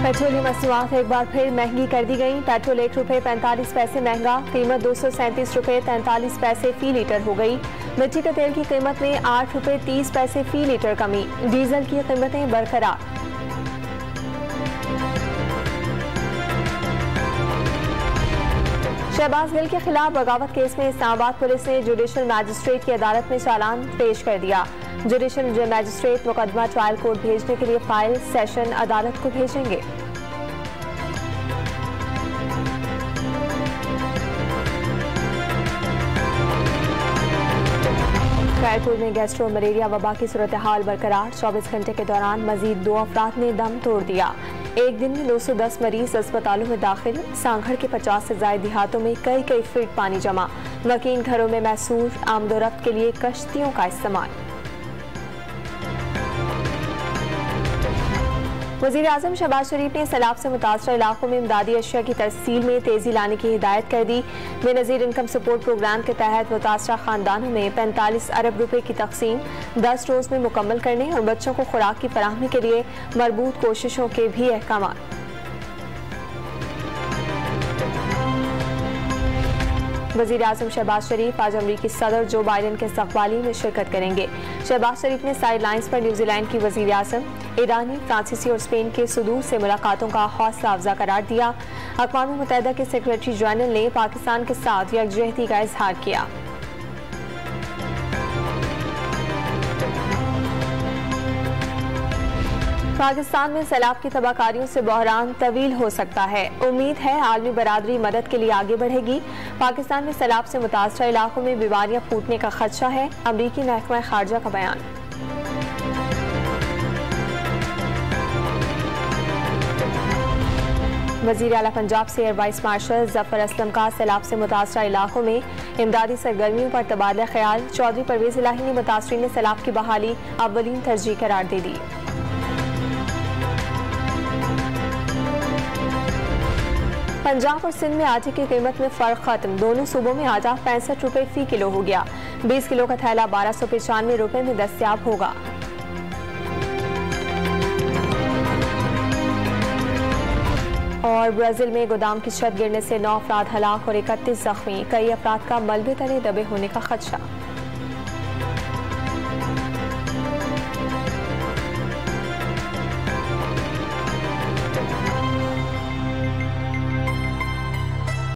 Petroleum मसनूआत एक बार फिर महंगी कर दी गई। पेट्रोल 1 रुपये 45 पैसे महंगा, कीमत 237 रुपये 43 पैसे फी लीटर हो गई। मिट्टी के तेल की कीमत में 8 रुपये 30 पैसे फी लीटर कमी। डीजल की कीमतें बरकरार। शहबाज गिल के खिलाफ बगावत केस में इस्लामाबाद पुलिस ने जुडिशल मैजिस्ट्रेट की अदालत में चालान पेश कर दिया। जुडिशल मैजिस्ट्रेट मुकदमा ट्रायल कोर्ट भेजने के लिए फाइल सेशन अदालत को भेजेंगे। खैरपुर में गैस्ट्रो मलेरिया वबा की सूरत हाल बरकरार। 24 घंटे के दौरान मजीद 2 अफराद ने दम तोड़ दिया। एक दिन में 210 मरीज अस्पतालों में दाखिल। सांगड़ के 50 से ज्यादा देहातों में कई फीट पानी जमा। वकील घरों में मैसूर। आमदोरफ्त के लिए कश्तियों का इस्तेमाल। वज़ीर आज़म शहबाज शरीफ ने सैलाब से मुतासर इलाकों में इमदादी अशिया की तरसील में तेजी लाने की हिदायत कर दी। बेनज़ीर इनकम सपोर्ट प्रोग्राम के तहत मुतासरा खानदानों में 45 अरब रुपए की तकसीम 10 रोज में मुकम्मल करने और बच्चों को खुराक की फराहमी के लिए मरबूत कोशिशों के भी अहकाम। वज़ीर आज़म शहबाज शरीफ आज अमरीकी सदर जो बाइडन के इस्तक़बाली में शिरकत करेंगे। शहबाज शरीफ ने साइड लाइन्स पर न्यूजीलैंड की वज़ीर आज़म, ईरानी, फ्रांसीसी और स्पेन के सुदूर से मुलाकातों का हौसला अफजा करार दिया। अक़वाम मुत्तहिदा के सेक्रेटरी जनरल ने पाकिस्तान के साथ यकजहती का इजहार किया। पाकिस्तान में सैलाब की तबाहकारियों से बहरान तवील हो सकता है। उम्मीद है आलमी बरादरी मदद के लिए आगे बढ़ेगी। पाकिस्तान में सैलाब से मुतासरा इलाकों में बीमारियां फूटने का खदशा है। अमरीकी महकमा खारजा का बयान। वज़ीर आला पंजाब से air vice marshal Zafar Aslam का सैलाब से मुतासरा इलाकों में इमदादी सरगर्मियों पर तबादला ख्याल। चौधरी परवेज इलाही ने मुतासरीन सैलाब की बहाली अव्वलीन तरजीह करार दे दी। पंजाब और सिंध में आटे की कीमत में फर्क खत्म। दोनों सूबों में आटा 65 रुपए फी किलो हो गया। 20 किलो का थैला 1295 रुपए में दस्तयाब होगा। और ब्राजील में गोदाम की छत गिरने से 9 अफराद हलाक और 31 जख्मी। कई अफराद का मलबे तले दबे होने का खदशा।